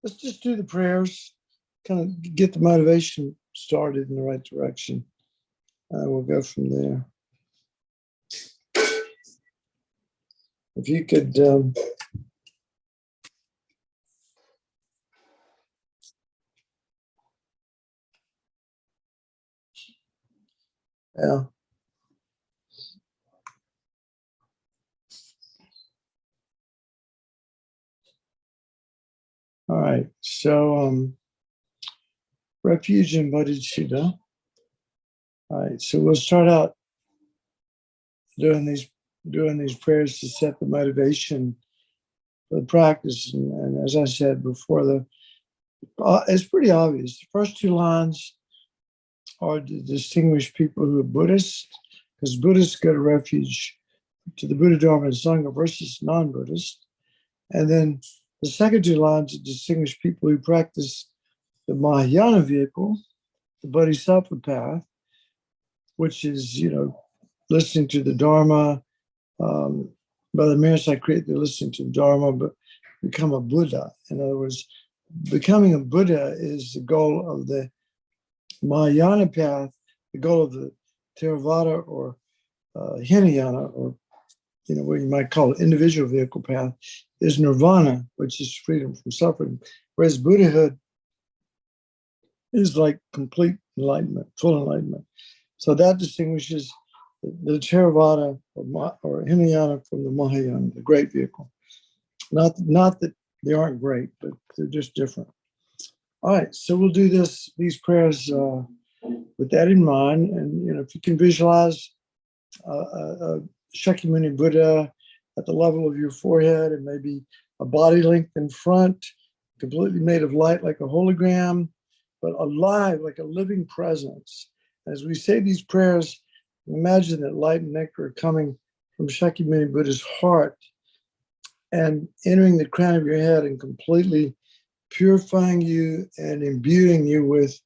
let's just do the prayers, kind of get the motivation started in the right direction. We'll go from there. If you could yeah. All right. So Refuge and Bodhichitta. All right. So we'll start out doing these prayers to set the motivation for the practice. And as I said before, it's pretty obvious. The first two lines are to distinguish people who are Buddhist, because Buddhists go to refuge to the Buddha, Dharma, and Sangha versus non-Buddhist. And then the second two lines to distinguish people who practice the Mahayana vehicle, the Bodhisattva path, which is, listening to the Dharma. By the merits I create, they're listening to the Dharma, but become a Buddha. In other words, becoming a Buddha is the goal of the Mahayana path, the goal of the Theravada or Hinayana, or what you might call individual vehicle path, is nirvana, which is freedom from suffering. Whereas Buddhahood is like complete enlightenment, full enlightenment. So that distinguishes the Theravada or Hinayana from the Mahayana, the great vehicle. Not that they aren't great, but they're just different. All right, so we'll do these prayers with that in mind. And if you can visualize a Shakyamuni Buddha at the level of your forehead, and maybe a body length in front, completely made of light like a hologram, but alive like a living presence. As we say these prayers, imagine that light and nectar are coming from Shakyamuni Buddha's heart and entering the crown of your head and completely purifying you and imbuing you with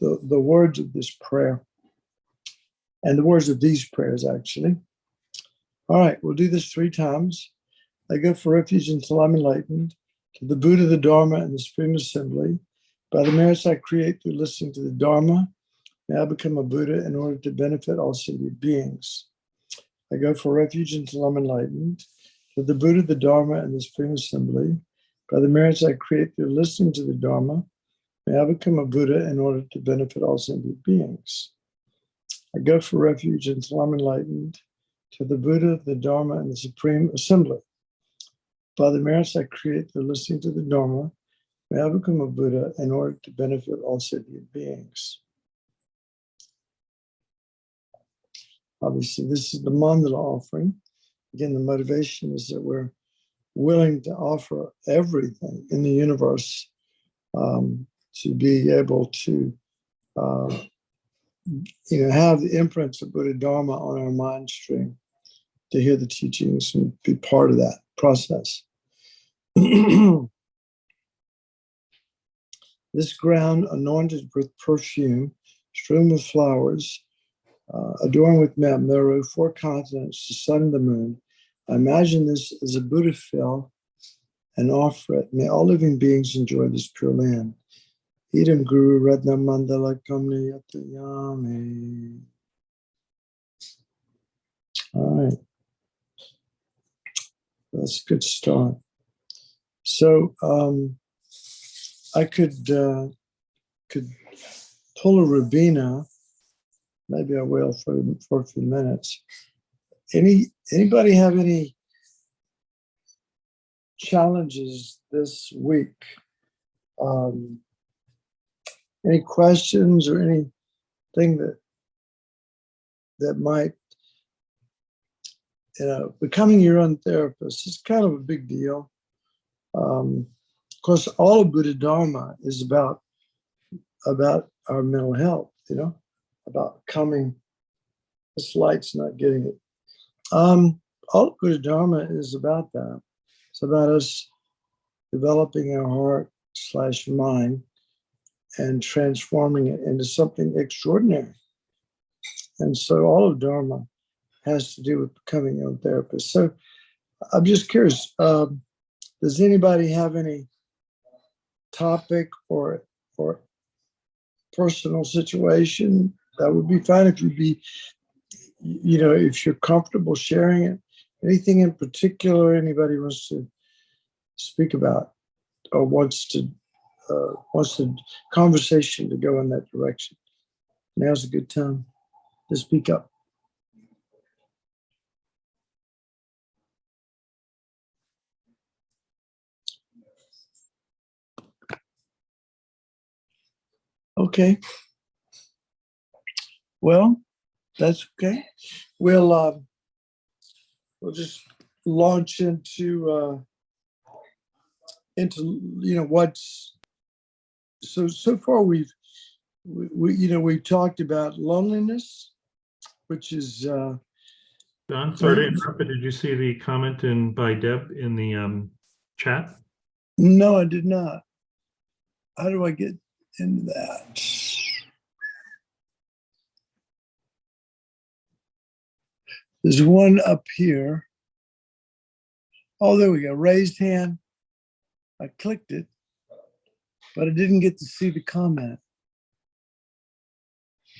the words of this prayer and the words of these prayers, actually. All right, we'll do this 3 times. I go for refuge until I'm enlightened, to the Buddha, the Dharma, and the Supreme Assembly. By the merits I create through listening to the Dharma, may I become a Buddha in order to benefit all sentient beings. I go for refuge until I'm enlightened, to the Buddha, the Dharma, and the Supreme Assembly. By the merits I create through listening to the Dharma, may I become a Buddha in order to benefit all sentient beings. I go for refuge until I'm enlightened, to the Buddha, the Dharma, and the Supreme Assembly. By the merits I create through listening to the Dharma, may I become a Buddha in order to benefit all sentient beings. Obviously, this is the Mandala offering. Again, the motivation is that we're willing to offer everything in the universe to be able to have the imprints of Buddha Dharma on our mind stream, to hear the teachings and be part of that process. This ground anointed with perfume, strewn with flowers, adorned with Mount Meru, 4 continents, the sun and the moon. I imagine this as a Buddha fell and offer it. May all living beings enjoy this pure land. Idam Guru Radna Mandala Kamni Yatayame. All right. That's a good start. So I could pull a Rubina. Maybe I will for a few minutes. Anybody have any challenges this week? Any questions or anything that might, becoming your own therapist is kind of a big deal. Of course, all of Buddha Dharma is about our mental health, about coming. This light's not getting it. All of Buddha Dharma is about that. It's about us developing our heart/mind and transforming it into something extraordinary. And so all of Dharma has to do with becoming your own therapist. So I'm just curious, does anybody have any topic or personal situation, that would be fine. If you'd be, if you're comfortable sharing it. Anything in particular anybody wants to speak about or wants the conversation to go in that direction? Now's a good time to speak up. Okay. Well, that's okay. We'll just launch into what's so far we've talked about loneliness, which is Don, sorry to interrupt, but did you see the comment by Deb in the chat? No, I did not. How do I get into that? There's one up here. Oh, there we go. Raised hand. I clicked it, but I didn't get to see the comment.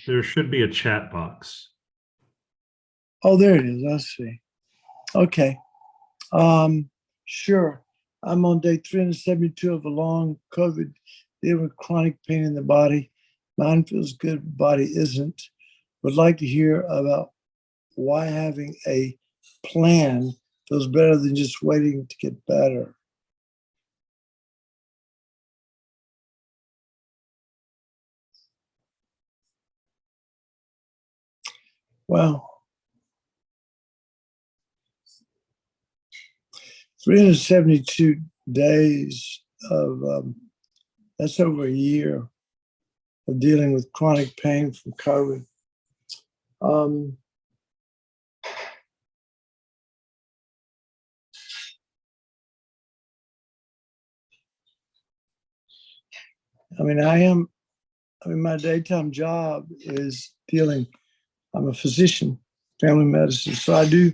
There should be a chat box. Oh, there it is. I see. Okay. Sure. I'm on day 372 of a long COVID, dealing with chronic pain in the body. Mind feels good, body isn't. Would like to hear about why having a plan feels better than just waiting to get better. Well, 372 days of, that's over a year of dealing with chronic pain from COVID. My daytime job is I'm a physician, family medicine. So I do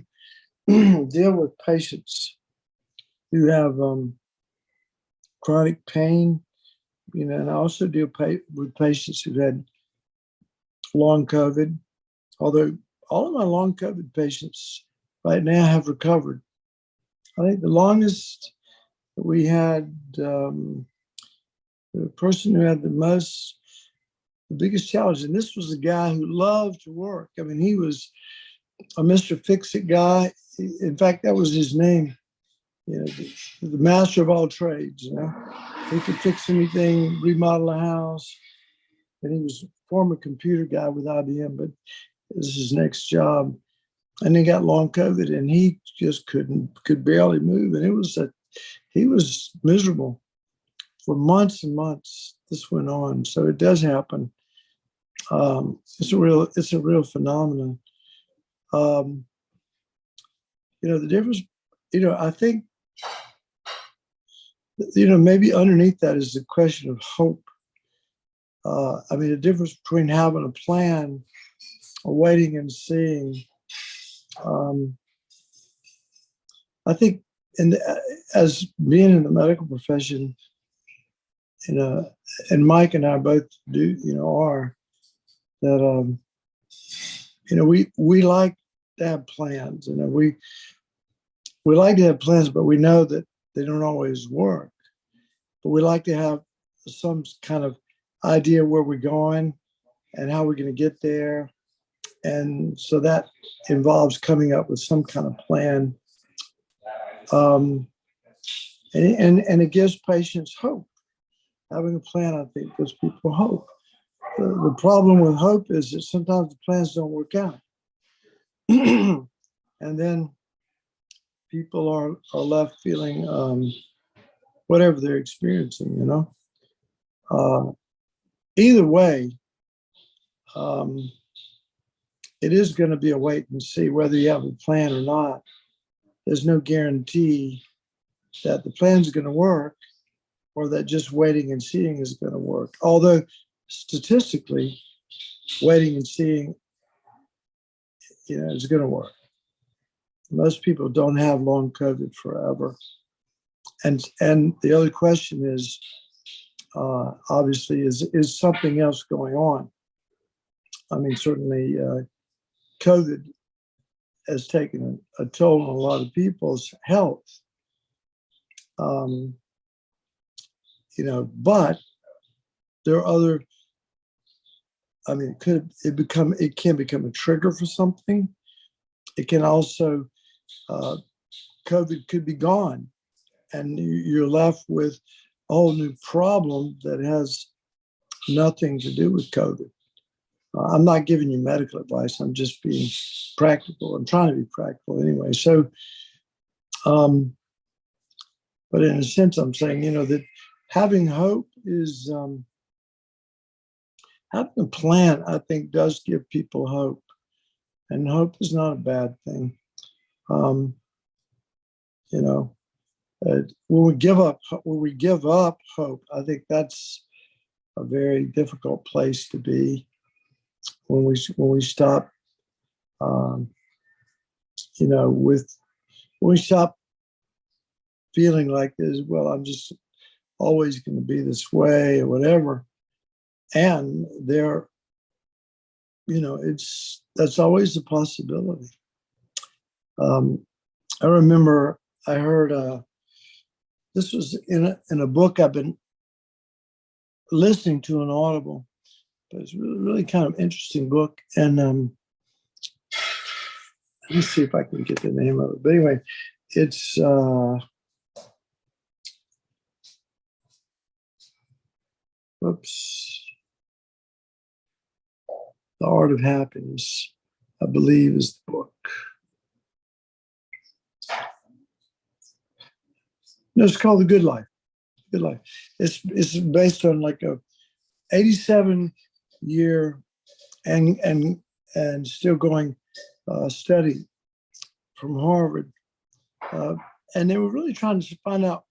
deal with patients who have chronic pain, and I also deal with patients who've had long COVID, although all of my long COVID patients right now have recovered. I think the longest we had, the person who had the biggest challenge, and this was a guy who loved to work. He was a Mr. Fix-It guy. In fact, that was his name, the master of all trades. He could fix anything, remodel a house. And he was a former computer guy with IBM, but this is his next job. And he got long COVID, and he just could barely move. And he was miserable for months and months. This went on, so it does happen. It's a real phenomenon. The difference, I think, maybe underneath that is the question of hope. The difference between having a plan or waiting and seeing. I think, as being in the medical profession, and Mike and I both do, are that, we like to have plans, we like to have plans, but we know that they don't always work. But we like to have some kind of idea where we're going and how we're going to get there. And so that involves coming up with some kind of plan. And it gives patients hope. Having a plan, I think, gives people hope. The problem with hope is that sometimes the plans don't work out. And then people are left feeling whatever they're experiencing, Either way, it is going to be a wait and see whether you have a plan or not. There's no guarantee that the plan is going to work or that just waiting and seeing is going to work. Although statistically, waiting and seeing, is going to work. Most people don't have long COVID forever. And the other question is, obviously is something else going on. I mean, certainly COVID has taken a toll on a lot of people's health. But there are other, I mean, it can become a trigger for something. It can also, COVID could be gone and you're left with a whole new problem that has nothing to do with COVID. I'm not giving you medical advice. I'm just being practical. I'm trying to be practical anyway. So, but in a sense, I'm saying, that having hope is, having a plan, I think, does give people hope. And hope is not a bad thing. When we give up hope, I think that's a very difficult place to be. When we stop, when we stop feeling like this, well, I'm just always going to be this way or whatever, and that's always a possibility. I remember I heard this was in a book I've been listening to on Audible. But it's really kind of interesting book. And let me see if I can get the name of it. But anyway, it's The Art of Happiness, I believe, is the book. No, it's called The Good Life. Good Life. It's based on like a 87-year and still going study from Harvard, and they were really trying to find out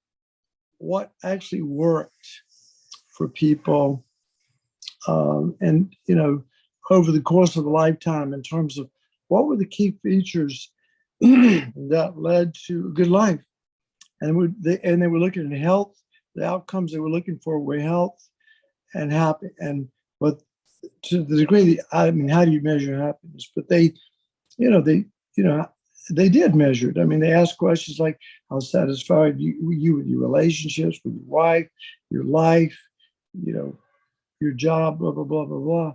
what actually worked for people, and over the course of a lifetime, in terms of what were the key features that led to a good life, and they were looking at health. The outcomes they were looking for were health and happy, but to the degree, how do you measure happiness? But they did measure it. I mean, they asked questions like, how satisfied you with your relationships, with your wife, your life, your job, blah, blah, blah, blah, blah.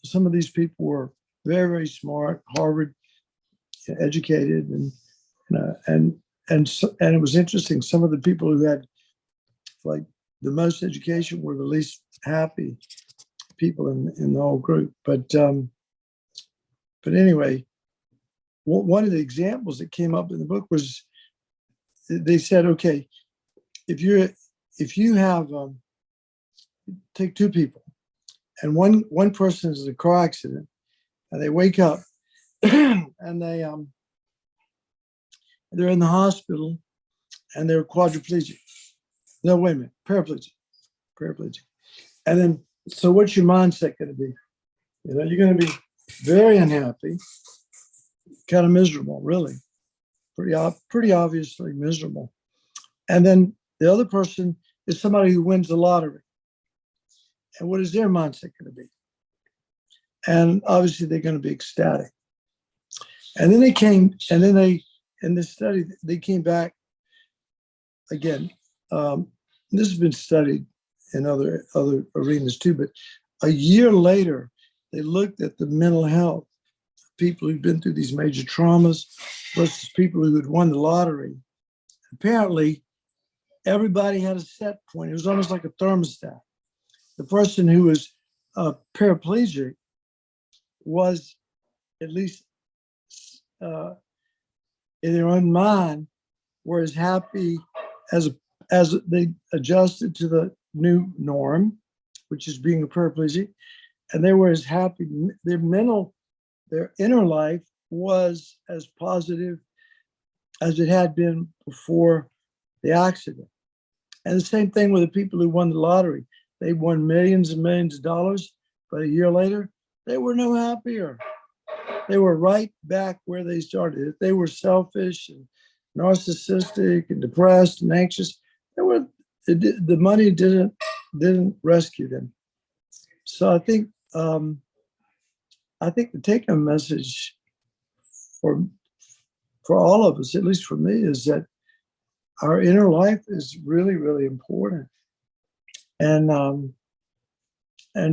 Some of these people were very, very smart, Harvard educated, and it was interesting. Some of the people who had like the most education were the least happy people in the whole group. But anyway, one of the examples that came up in the book was, they said, okay, if you have take two people, and one person is in a car accident, and they wake up and they're in the hospital and they're quadriplegic. No, wait a minute, paraplegic. And then, so what's your mindset going to be? You're going to be very unhappy, kind of miserable, really, pretty obviously miserable. And then the other person is somebody who wins the lottery. And what is their mindset going to be? And obviously they're going to be ecstatic. And then in this study, they came back again. This has been studied in other arenas too, but a year later, they looked at the mental health of people who'd been through these major traumas versus people who had won the lottery. Apparently, everybody had a set point. It was almost like a thermostat. The person who was paraplegic was, at least in their own mind, were as happy as they adjusted to the new norm, which is being a paraplegic, and they were as happy. Their inner life was as positive as it had been before the accident. And the same thing with the people who won the lottery. They won millions and millions of dollars, but a year later, they were no happier. They were right back where they started. If they were selfish and narcissistic and depressed and anxious, the money didn't didn't rescue them. So I think the take-home message for all of us, at least for me, is that our inner life is really, really important. And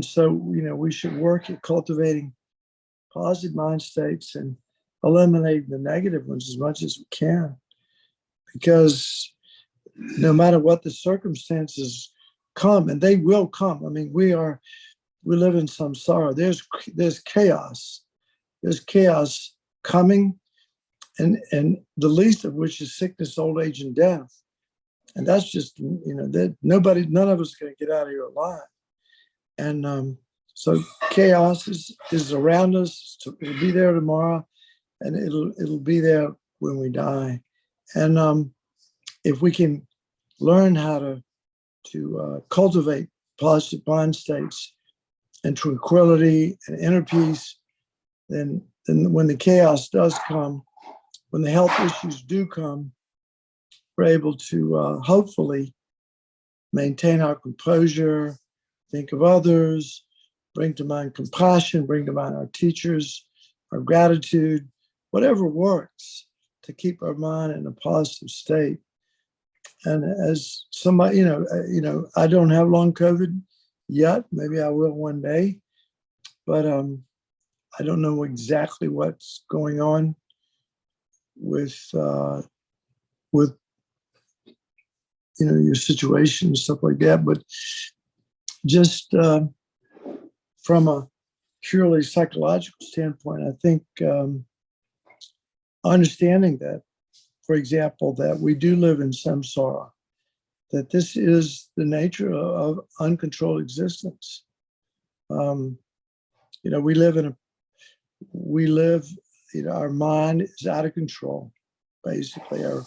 so, we should work at cultivating positive mind states and eliminating the negative ones as much as we can. Because no matter what the circumstances come, and they will come. I mean, we live in samsara. There's chaos. There's chaos coming, and the least of which is sickness, old age, and death. And that's just, that none of us are going to get out of here alive. And so chaos is around us. It'll be there tomorrow, and it'll be there when we die. And if we can learn how to cultivate positive mind states and tranquility and inner peace, then when the chaos does come, when the health issues do come, we're able to hopefully maintain our composure, think of others, bring to mind compassion, bring to mind our teachers, our gratitude, whatever works to keep our mind in a positive state. And as somebody, I don't have long COVID yet. Maybe I will one day, but I don't know exactly what's going on with your situation and stuff like that. But just from a purely psychological standpoint, I think understanding that, for example, that we do live in samsara, that this is the nature of uncontrolled existence. Our mind is out of control. Basically, our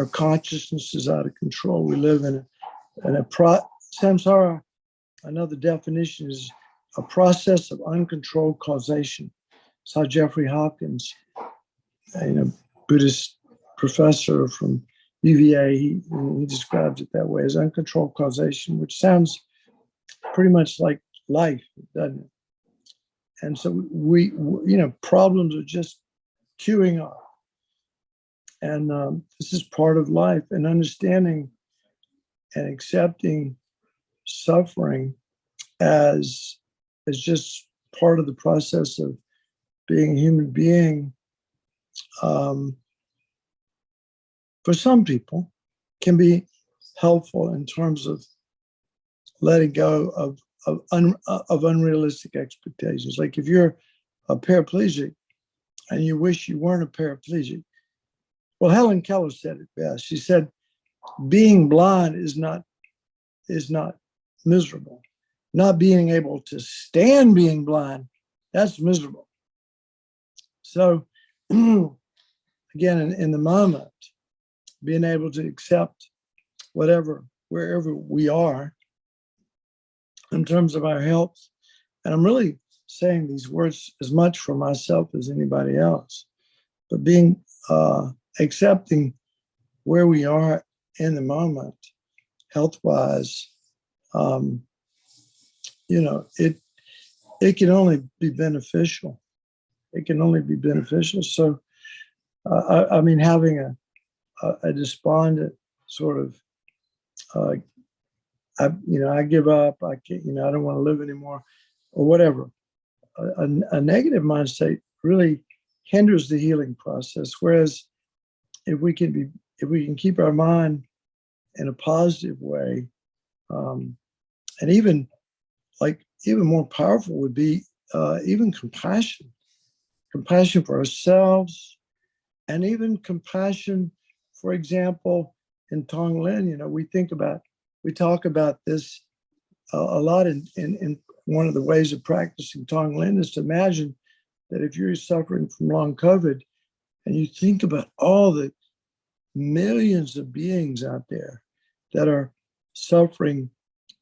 consciousness is out of control. We live in samsara. Another definition is a process of uncontrolled causation. It's how Jeffrey Hopkins, Buddhist professor from UVA, he describes it that way, as uncontrolled causation, which sounds pretty much like life, doesn't it? And so we problems are just queuing up. And this is part of life, and understanding and accepting suffering as just part of the process of being a human being, for some people, can be helpful in terms of letting go of unrealistic expectations. Like if you're a paraplegic and you wish you weren't a paraplegic. Well, Helen Keller said it best. She said, being blind is not miserable. Not being able to stand being blind, that's miserable. So again, in the moment, being able to accept wherever we are in terms of our health. And I'm really saying these words as much for myself as anybody else, but being accepting where we are in the moment, health-wise, it can only be beneficial. It can only be beneficial. So, having a despondent sort of, I give up. I can't. I don't want to live anymore, or whatever. A negative mind state really hinders the healing process. Whereas, if we can keep our mind in a positive way, and even more powerful would be even compassion for ourselves, and even compassion, for example, in Tonglen. We talk about this a lot in one of the ways of practicing Tonglen is to imagine that if you're suffering from long COVID and you think about all the millions of beings out there that are suffering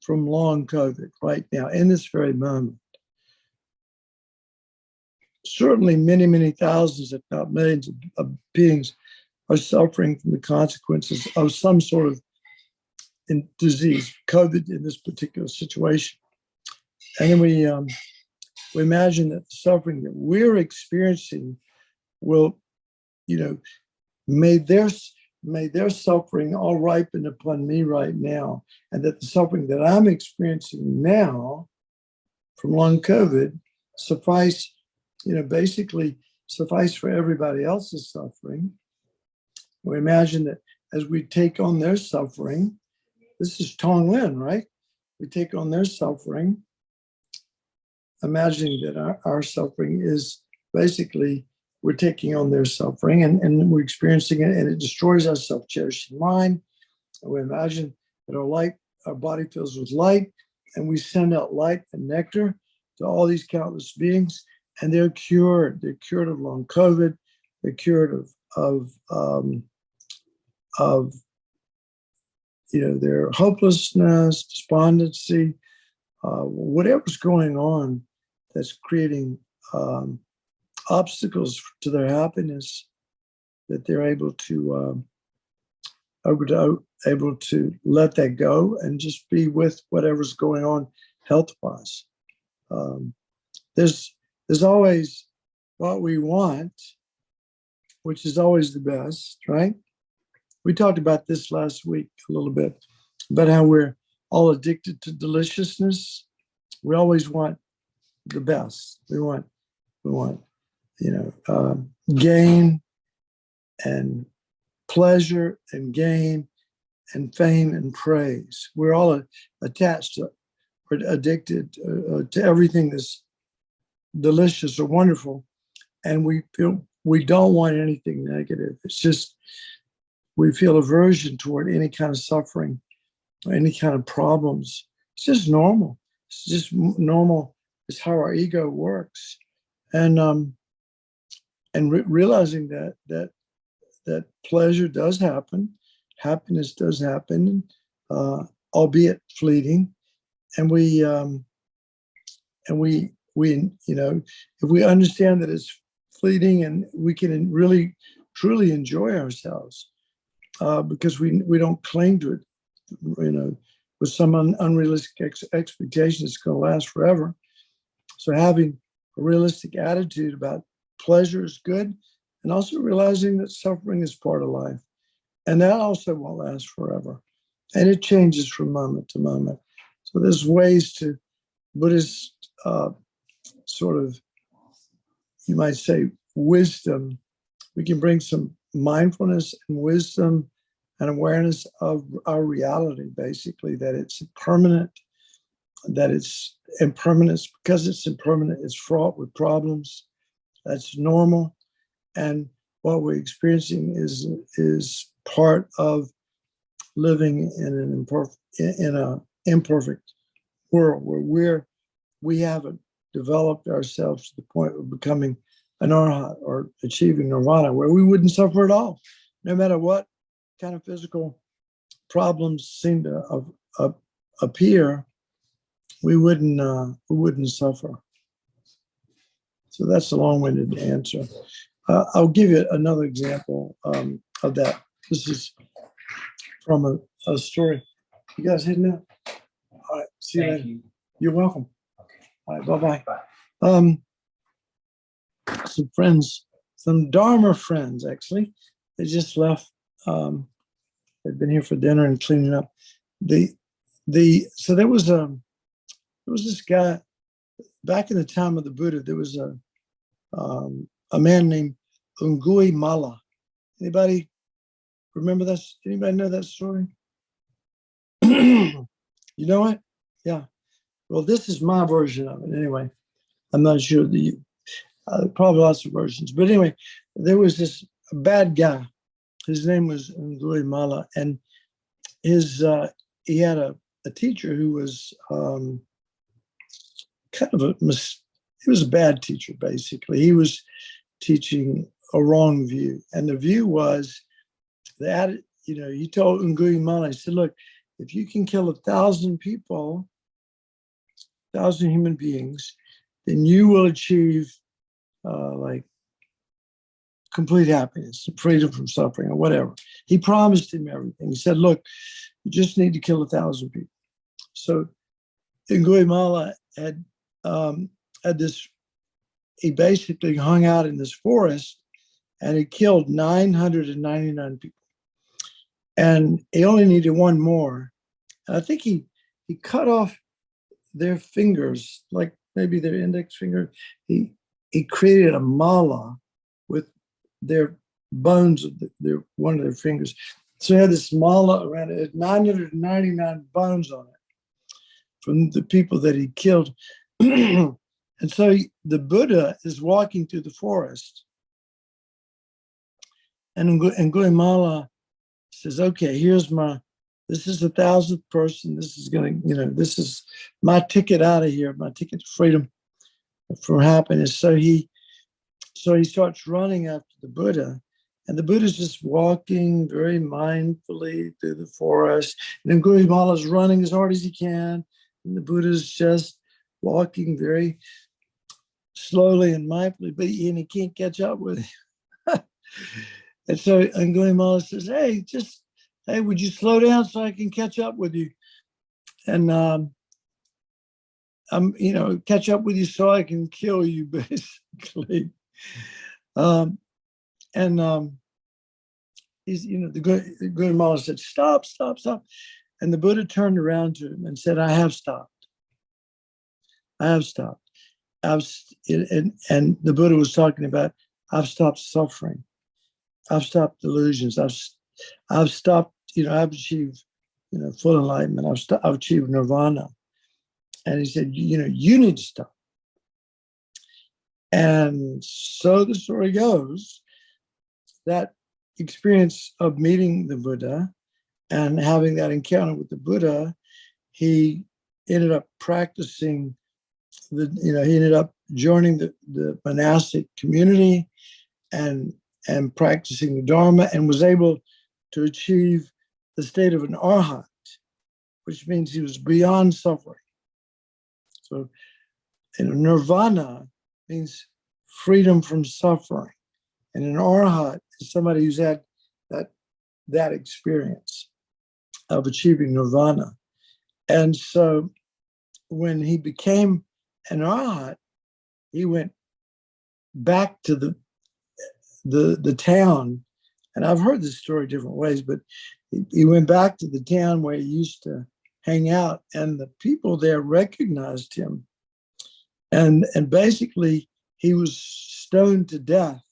from long COVID right now, in this very moment. Certainly many, many thousands, if not millions of beings are suffering from the consequences of some sort of in disease, COVID in this particular situation. And then we imagine that the suffering that we're experiencing will, may their suffering all ripen upon me right now, and that the suffering that I'm experiencing now from long COVID suffice, basically suffice for everybody else's suffering. We imagine that as we take on their suffering, this is Tonglen, right? We take on their suffering, imagining that our suffering is basically, we're taking on their suffering and we're experiencing it, and it destroys our self-cherishing mind. And we imagine that our body fills with light, and we send out light and nectar to all these countless beings, and they're cured. They're cured of long COVID. They're cured of their hopelessness, despondency, whatever's going on that's creating obstacles to their happiness, that they're able to let that go and just be with whatever's going on health-wise. There's always what we want, which is always the best, right? We talked about this last week a little bit, about how we're all addicted to deliciousness. We always want the best. We want gain and pleasure and gain and fame and praise. We're all attached to, or addicted to everything that's delicious or wonderful, and we feel we don't want anything negative. It's just we feel aversion toward any kind of suffering or any kind of problems. It's just normal. It's just normal. It's how our ego works, and realizing that pleasure does happen, happiness does happen, albeit fleeting, and we if we understand that it's fleeting, and we can really truly enjoy ourselves because we don't cling to it, with some unrealistic expectation it's going to last forever. So having a realistic attitude about pleasure is good, and also realizing that suffering is part of life, and that also won't last forever, and it changes from moment to moment. So there's ways to Buddhist sort of, you might say, wisdom. We can bring some mindfulness and wisdom and awareness of our reality, basically, that it's impermanent, that it's impermanence. Because it's impermanent, it's fraught with problems. That's normal. And what we're experiencing is part of living in an imperfect world where we haven't developed ourselves to the point of becoming an arhat or achieving nirvana, where we wouldn't suffer at all, no matter what kind of physical problems seem to appear. We wouldn't suffer. So that's a long-winded answer. I'll give you another example of that. This is from a story. You guys heading out? All right. See you later. You're welcome. All right. Bye-bye. Some friends, some Dharma friends, actually. They just left. They've been here for dinner and cleaning up. So there was this guy back in the time of the Buddha. There was a man named Ungui Mala. Anybody remember this? Anybody know that story? You know it? Yeah. Well, this is my version of it anyway. I'm not sure probably lots of versions. But anyway, there was this bad guy. His name was Ungui Mala, and he had a teacher who was he was a bad teacher, basically. He was teaching a wrong view. And the view was that, he told Ungui Mala, he said, look, if you can kill 1,000 people, 1,000 human beings, then you will achieve like complete happiness, freedom from suffering, or whatever. He promised him everything. He said, look, You just need to kill 1,000 people. So Nguyen had this, he basically hung out in this forest and he killed 999 people. And he only needed one more. And I think he cut off their fingers, like maybe their index finger. He created a mala with their bones of their one of their fingers. So he had this mala around it, 999 bones on it from the people that he killed. And so the Buddha is walking through the forest. And Nguyen says, okay, this is the 1,000th person. This is going to, this is my ticket out of here, my ticket to freedom, for happiness. So he starts running after the Buddha, and the Buddha's just walking very mindfully through the forest. And then Nguyen is running as hard as he can, and the Buddha's just walking very slowly and mindfully, but he can't catch up with him. And so Nguyen says, hey, would you slow down so I can catch up with you? And catch up with you so I can kill you, basically. He's, the good Mala said, stop. And the Buddha turned around to him and said, I have stopped. And the Buddha was talking about, I've stopped suffering. I've stopped delusions. I've stopped, I've achieved, full enlightenment. I've achieved nirvana. And he said, you need to stop. And so the story goes, that experience of meeting the Buddha and having that encounter with the Buddha, he ended up practicing he ended up joining the monastic community and practicing the Dharma, and was able to achieve the state of an arhat, which means he was beyond suffering. So nirvana means freedom from suffering. And an arhat is somebody who's had that experience of achieving nirvana. And so when he became an arhat, he went back to the town. And I've heard this story different ways, but he went back to the town where he used to hang out, and the people there recognized him. And basically, he was stoned to death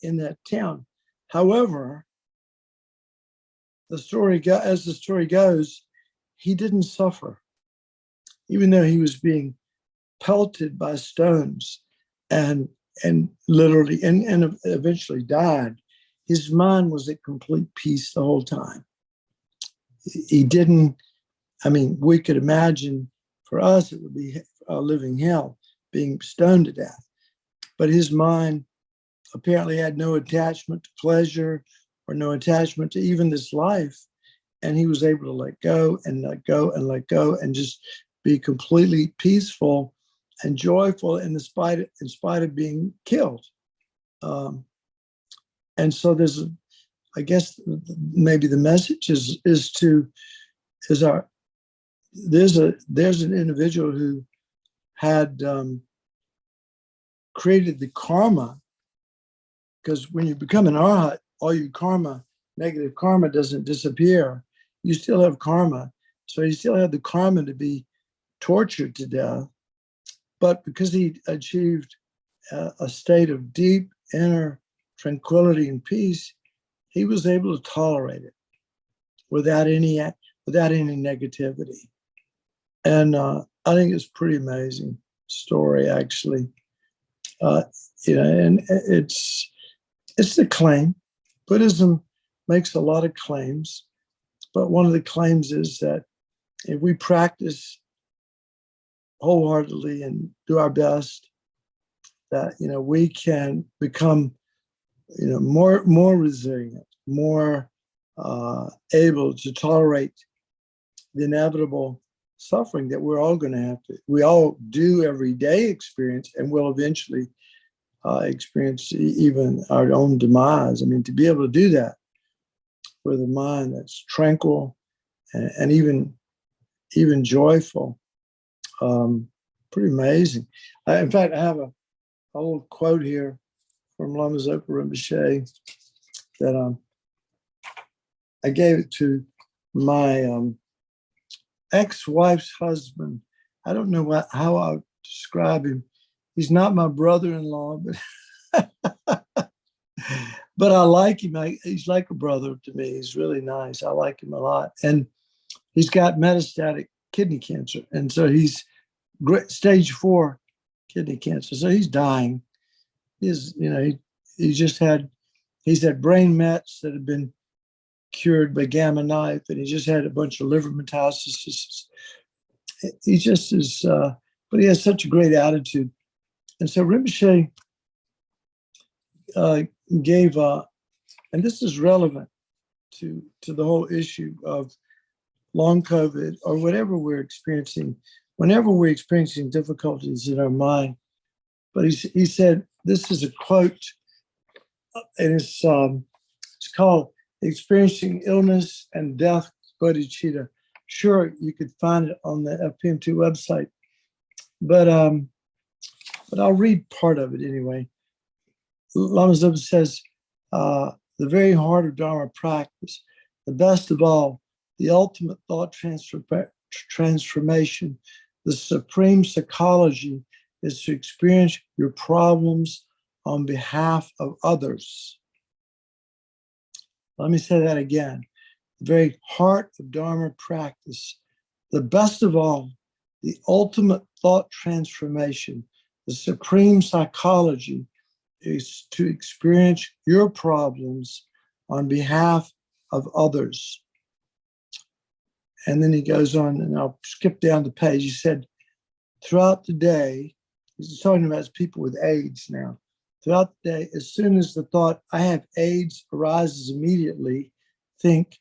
in that town. However, as the story goes, he didn't suffer, even though he was being pelted by stones and literally and eventually died. His mind was at complete peace the whole time. He didn't. We could imagine, for us it would be a living hell, being stoned to death. But his mind apparently had no attachment to pleasure or no attachment to even this life. And he was able to let go and let go and let go and just be completely peaceful and joyful in spite of being killed. And so there's maybe the message there's an individual who had created the karma, because when you become an arhat, all your karma, negative karma, doesn't disappear. You still have karma. So you still have the karma to be tortured to death. But because he achieved a state of deep inner tranquility and peace, he was able to tolerate it without any negativity. And I think it's a pretty amazing story, actually. And it's the claim. Buddhism makes a lot of claims, but one of the claims is that if we practice wholeheartedly and do our best, that we can become more resilient, more able to tolerate the inevitable suffering that we're all going to we all do every day experience, and will eventually experience even our own demise. To be able to do that with a mind that's tranquil and even joyful. Pretty amazing. In fact, I have a little quote here from Lama Zopa Rinpoche that I gave it to my ex-wife's husband. I don't know how I would describe him. He's not my brother-in-law, but I like him. He's like a brother to me. He's really nice. I like him a lot. And he's got metastatic kidney cancer. And so he's stage 4 kidney cancer. So he's dying. He's had brain mets that have been cured by gamma knife, and he just had a bunch of liver metastasis. He just is, but he has such a great attitude. And so Rinpoche gave, and this is relevant to the whole issue of long COVID or whatever we're experiencing, whenever we're experiencing difficulties in our mind. But he said, this is a quote, and it's called Experiencing Illness and Death, Bodhichitta. Sure, you could find it on the FPM2 website, but I'll read part of it anyway. Lama Zopa says, the very heart of Dharma practice, the best of all, the ultimate thought transformation, the supreme psychology is to experience your problems on behalf of others. Let me say that again. The very heart of Dharma practice, the best of all, the ultimate thought transformation, the supreme psychology is to experience your problems on behalf of others. And then he goes on, and I'll skip down the page. He said, throughout the day, he's talking about people with AIDS now. Throughout the day, as soon as the thought, I have AIDS, arises immediately, think,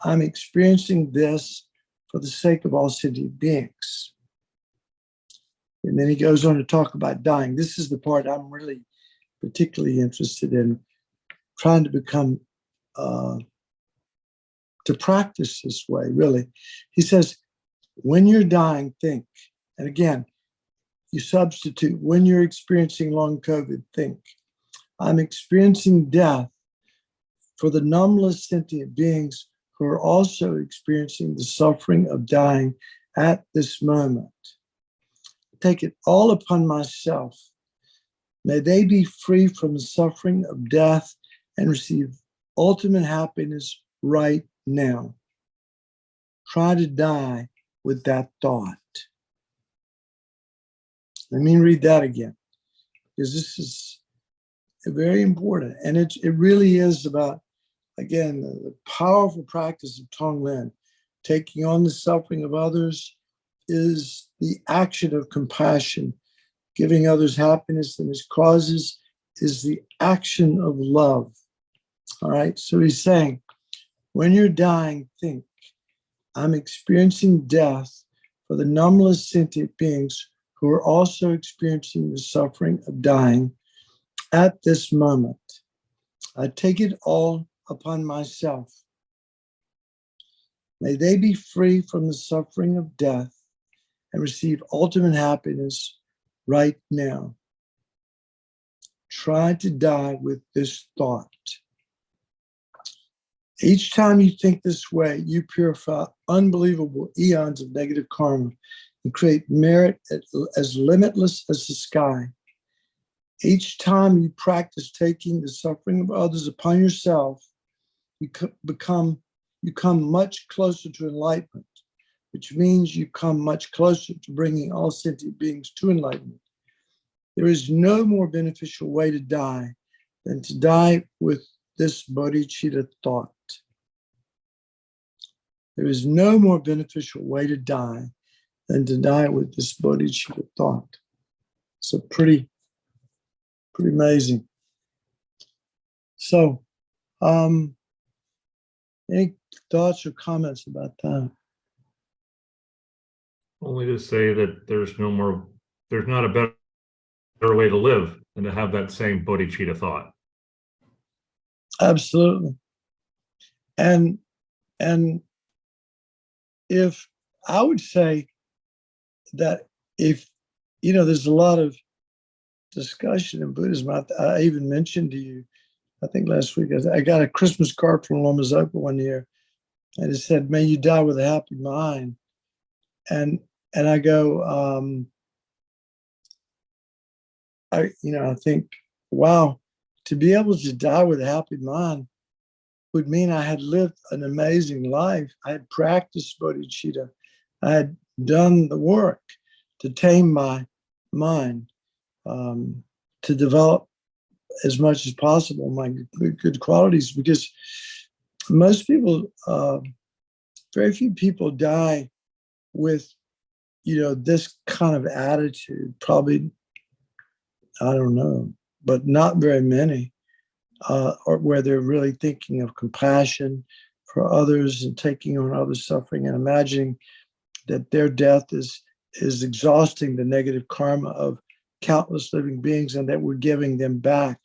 I'm experiencing this for the sake of all sentient beings. And then he goes on to talk about dying. This is the part I'm really particularly interested in, trying to become, to practice this way, really. He says, when you're dying, think. And again, you substitute, when you're experiencing long COVID, think, I'm experiencing death for the numberless sentient beings who are also experiencing the suffering of dying at this moment. Take it all upon myself. May they be free from the suffering of death and receive ultimate happiness right now. Try to die with that thought. Let me read that again, because this is very important. And it really is about, again, the powerful practice of Tonglen. Taking on the suffering of others is the action of compassion. Giving others happiness and its causes is the action of love. All right, so he's saying, when you're dying, think, I'm experiencing death for the numberless sentient beings who are also experiencing the suffering of dying at this moment. I take it all upon myself. May they be free from the suffering of death and receive ultimate happiness right now. Try to die with this thought. Each time you think this way, you purify unbelievable eons of negative karma and create merit as limitless as the sky. Each time you practice taking the suffering of others upon yourself, you come much closer to enlightenment, which means you come much closer to bringing all sentient beings to enlightenment. There is no more beneficial way to die than to die with this bodhicitta thought. There is no more beneficial way to die than to die with this bodhicitta thought. So pretty amazing. So, any thoughts or comments about that? Only to say that there's not a better way to live than to have that same bodhicitta thought. Absolutely. And if I would say that if, there's a lot of discussion in Buddhism. I even mentioned to you, I think last week, I got a Christmas card from Lama Zopa one year, and it said, "May you die with a happy mind." And I go, I think, wow, to be able to die with a happy mind would mean I had lived an amazing life. I had practiced bodhicitta. I had done the work to tame my mind, to develop as much as possible my good qualities, because most people, very few people die with, this kind of attitude. Probably, I don't know, but not very many, or where they're really thinking of compassion for others and taking on others' suffering and imagining that their death is exhausting the negative karma of countless living beings, and that we're giving them back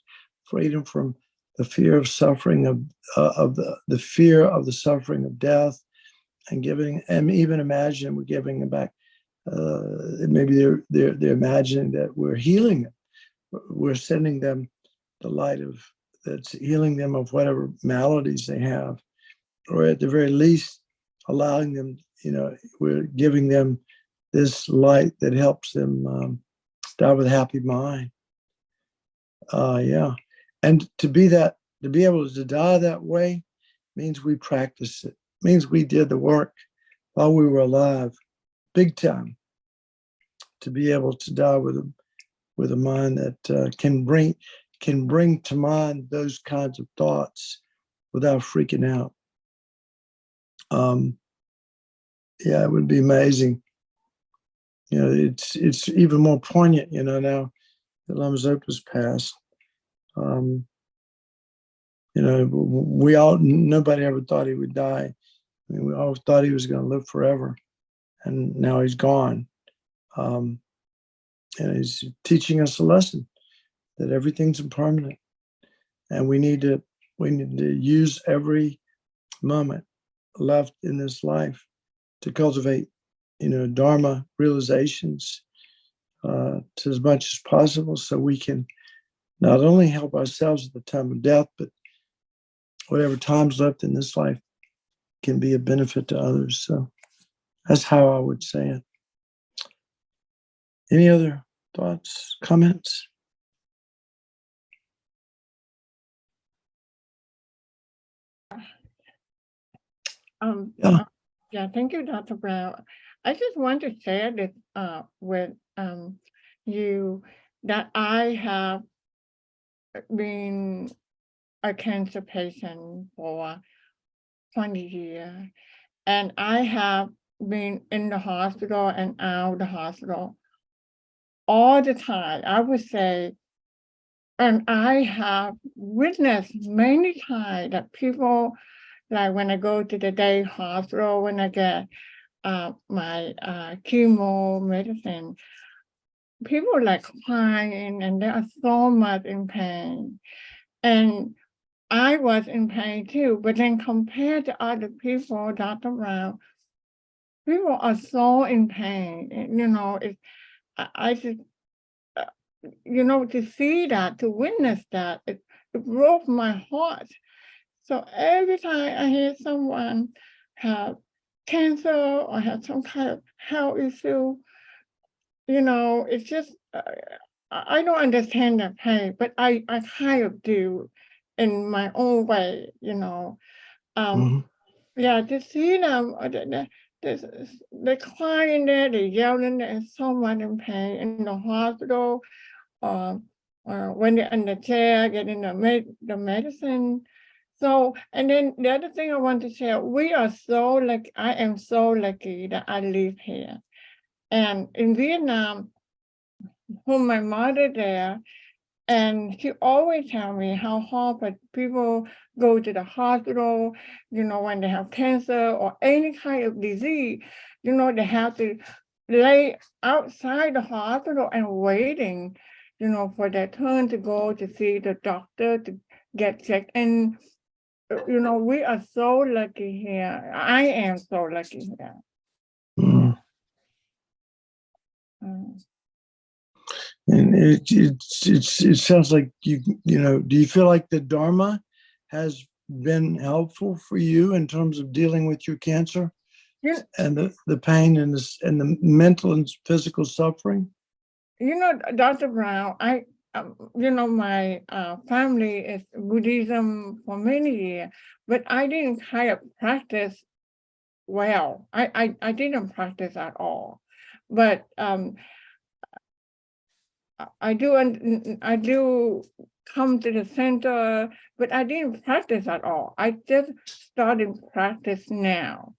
freedom from the fear of suffering, of the fear of the suffering of death, and even imagine we're giving them back. Maybe they're imagining that we're healing them. We're sending them the light that's healing them of whatever maladies they have, or at the very least, allowing them. We're giving them this light that helps them die with a happy mind. Yeah, and to be able to die that way means we practiced it. Means we did the work while we were alive, big time. To be able to die with a mind that can bring to mind those kinds of thoughts without freaking out. Yeah, it would be amazing. It's even more poignant, now that Lama Zopa's passed. Nobody ever thought he would die. I mean, we all thought he was going to live forever, and now he's gone. And he's teaching us a lesson that everything's impermanent, and we need to use every moment left in this life to cultivate, Dharma realizations to as much as possible, so we can not only help ourselves at the time of death, but whatever time's left in this life can be a benefit to others. So that's how I would say it. Any other thoughts, comments? Yeah, thank you, Dr. Brown. I just want to share this with you, that I have been a cancer patient for 20 years, and I have been in the hospital and out of the hospital all the time, I would say. And I have witnessed many times that people, like when I go to the day hospital, when I get my chemo medicine, people are like crying and they are so much in pain. And I was in pain too, but then compared to other people, Dr. Brown, people are so in pain. And, I just, to see that, to witness that, it broke my heart. So every time I hear someone have cancer or have some kind of health issue, it's just, I don't understand that pain, but I kind of do in my own way. Yeah, to see them, they're crying there, they're yelling, they're so much in pain in the hospital, or when they're in the chair getting the medicine. So, and then the other thing I want to share, I am so lucky that I live here. And in Vietnam, whom my mother there, and she always tell me how hard but people go to the hospital, when they have cancer or any kind of disease, they have to lay outside the hospital and waiting, for their turn to go to see the doctor to get checked in. we are so lucky here. I am so lucky here. Mm. Mm. And it sounds like do you feel like the Dharma has been helpful for you in terms of dealing with your cancer You, and the pain and the mental and physical suffering? Dr. Brown, my family is Buddhism for many years, but I didn't kind of practice well. I didn't practice at all. But I do come to the center, but I didn't practice at all. I just started practice now.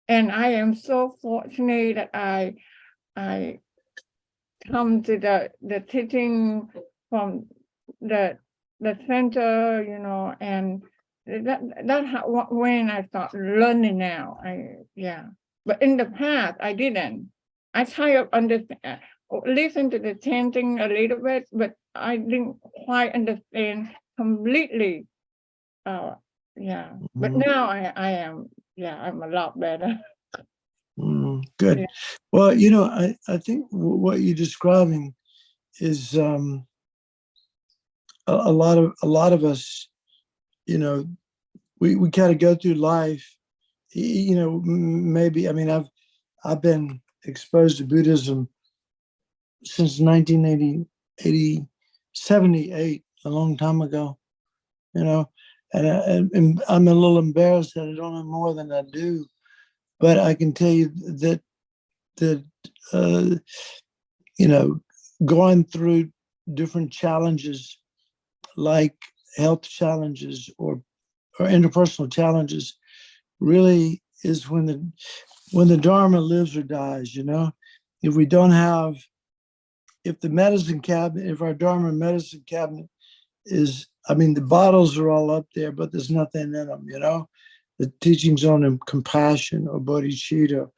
And I am so fortunate that I come to the teaching from the center, and when I start learning now. But in the past I didn't. I kind of understand, listen to the chanting a little bit, but I didn't quite understand completely. But Mhm. now I am. I'm a lot better. Good. Yeah. Well, I think what you're describing is a lot of us, we kind of go through life, maybe, I mean, I've been exposed to Buddhism since 1978, a long time ago, and and I'm a little embarrassed that I don't know more than I do, but I can tell you that uh, going through different challenges like health challenges or interpersonal challenges really is when the Dharma lives or dies. If we don't have, if the medicine cabinet, if our Dharma medicine cabinet is, I mean, the bottles are all up there, but there's nothing in them. The teachings on compassion or bodhicitta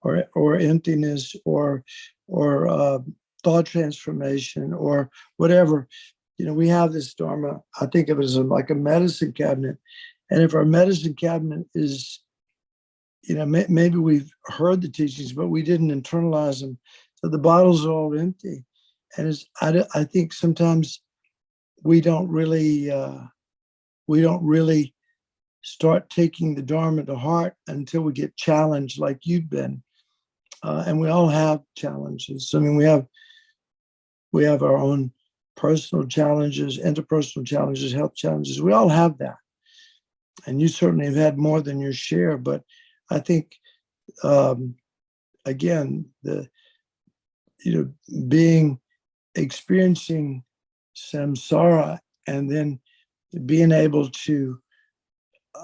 or emptiness or thought transformation or whatever. We have this Dharma. I think of it as like a medicine cabinet, and if our medicine cabinet is, maybe we've heard the teachings, but we didn't internalize them, so the bottles are all empty. And I think sometimes we don't really start taking the Dharma to heart until we get challenged, like you've been. And we all have challenges. I mean, we have our own personal challenges, interpersonal challenges, health challenges. We all have that, and you certainly have had more than your share. But I think, again, experiencing samsara and then being able to,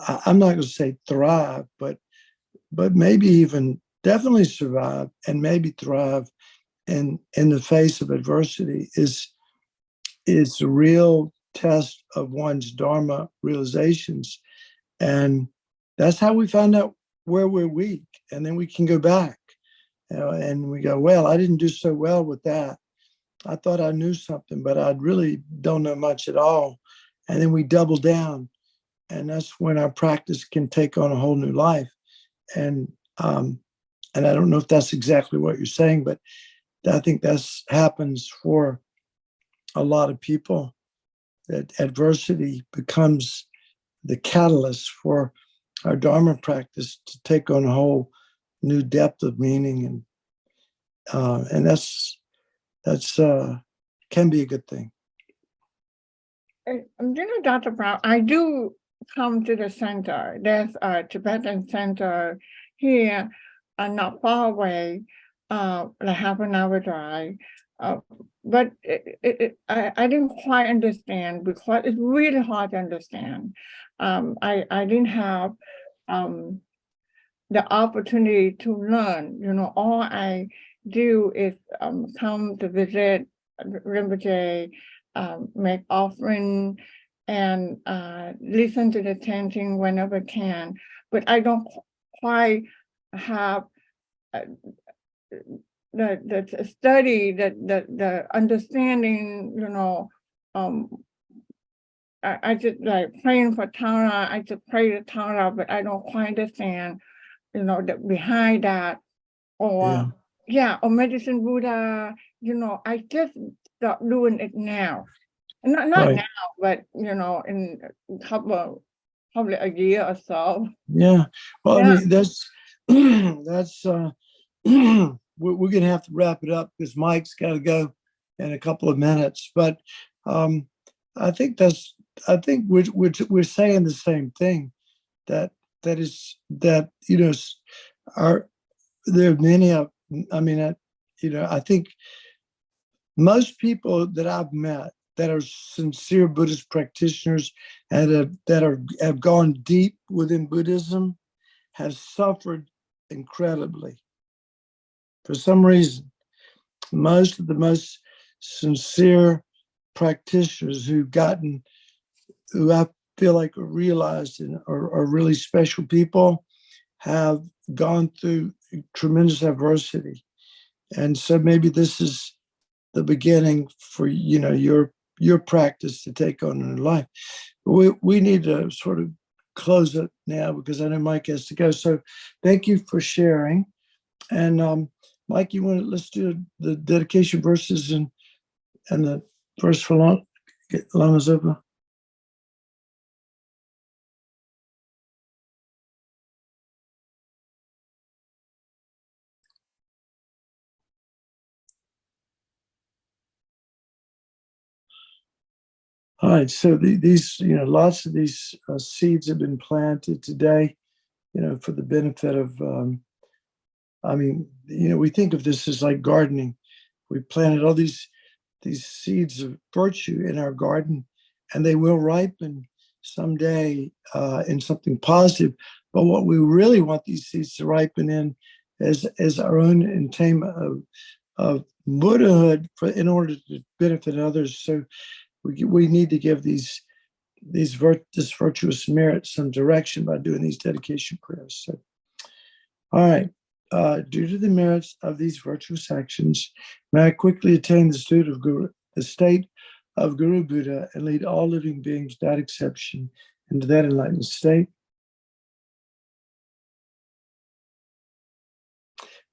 I'm not going to say thrive, but maybe even definitely survive and maybe thrive in the face of adversity is a real test of one's Dharma realizations. And that's how we find out where we're weak. And then we can go back, and we go, well, I didn't do so well with that. I thought I knew something, but I really don't know much at all. And then we double down. And that's when our practice can take on a whole new life. And I don't know if that's exactly what you're saying, but I think that's happens for a lot of people, that adversity becomes the catalyst for our Dharma practice to take on a whole new depth of meaning. And that's can be a good thing. Dr. Brown, I do come to the center. There's a Tibetan center here, not far away, like half an hour drive. But I didn't quite understand because it's really hard to understand. I didn't have the opportunity to learn. All I do is come to visit Rinpoche, make offering, and listen to the chanting whenever I can. But I don't quite have the study, the understanding. I just like praying for Tara. I just pray to Tara, but I don't quite understand, that behind that, or or medicine Buddha. I just start doing it now, not Right. now, but in a couple, probably a year or so. Yeah. Well, I Yeah. mean, that's we're gonna have to wrap it up because Mike's got to go in a couple of minutes. But I think we're saying the same thing. That there are many of. I mean, I think most people that I've met that are sincere Buddhist practitioners and have gone deep within Buddhism have suffered incredibly. For some reason, most of the most sincere practitioners who I feel like are realized and are really special people have gone through tremendous adversity. And so maybe this is the beginning for your practice to take on in life. We need to sort of close it now because I know Mike has to go. So thank you for sharing. And Mike, let's do the dedication verses and the verse for Lama Zopa. All right, so these, lots of these seeds have been planted today, for the benefit of, we think of this as like gardening. We planted all these seeds of virtue in our garden, and they will ripen someday in something positive. But what we really want these seeds to ripen in is our own attainment of Buddhahood in order to benefit others. So we need to give this virtuous merit some direction by doing these dedication prayers. So, all right. Due to the merits of these virtuous actions, may I quickly attain the state of Guru Buddha and lead all living beings without exception into that enlightened state.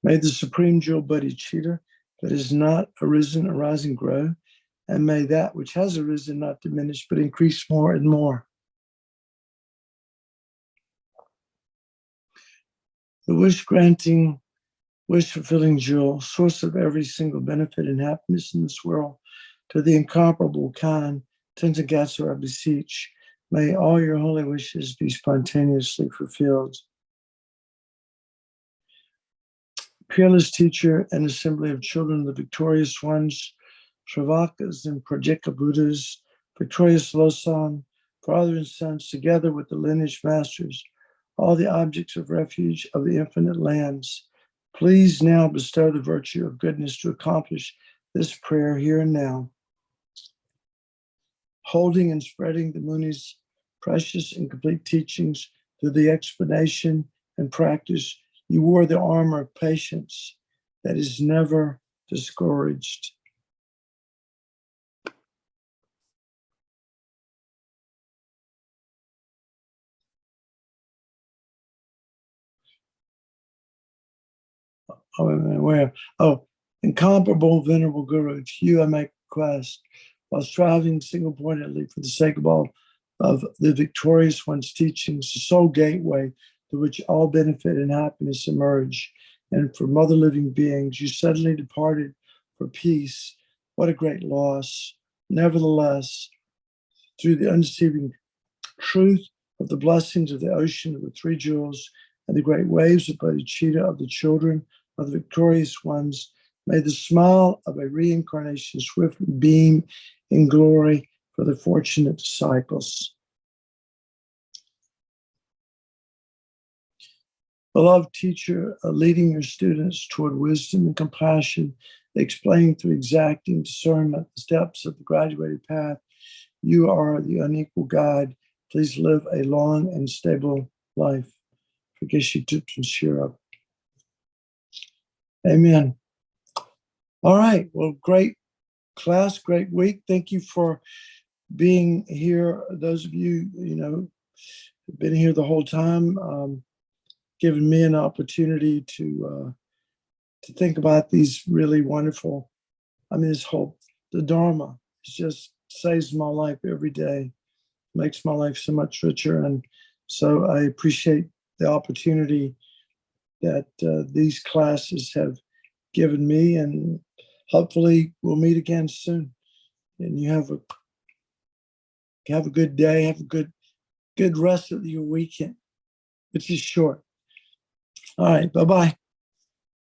May the supreme jewel Bodhichitta that is not arisen arise and grow, and may that which has arisen not diminish but increase more and more. The wish-granting, wish-fulfilling jewel, source of every single benefit and happiness in this world, to the incomparable kind, Tenzin, I beseech, may all your holy wishes be spontaneously fulfilled. Peerless teacher and assembly of children of the victorious ones, Shravakas and Prajika Buddhas, victorious Losan, father and sons, together with the lineage masters, all the objects of refuge of the infinite lands, please now bestow the virtue of goodness to accomplish this prayer here and now. Holding and spreading the Muni's precious and complete teachings through the explanation and practice, you wore the armor of patience that is never discouraged. Incomparable, venerable Guru, to you I make request, while striving single-pointedly for the sake of the victorious one's teachings, the sole gateway through which all benefit and happiness emerge. And for mother living beings, you suddenly departed for peace. What a great loss. Nevertheless, through the undeceiving truth of the blessings of the ocean of the three jewels and the great waves of Bodhichitta of the children of the victorious ones, may the smile of a reincarnation swiftly beam in glory for the fortunate disciples. Beloved teacher, leading your students toward wisdom and compassion, explaining through exacting discernment the steps of the graduated path, you are the unequal guide. Please live a long and stable life. Amen. All right. Well, great class, great week. Thank you for being here. Those of you, who've been here the whole time, giving me an opportunity to think about these really wonderful. The Dharma just saves my life every day, makes my life so much richer. And so I appreciate the opportunity that these classes have given me, and hopefully we'll meet again soon. And you have a good day, have a good rest of your weekend, which is short. All right, bye-bye.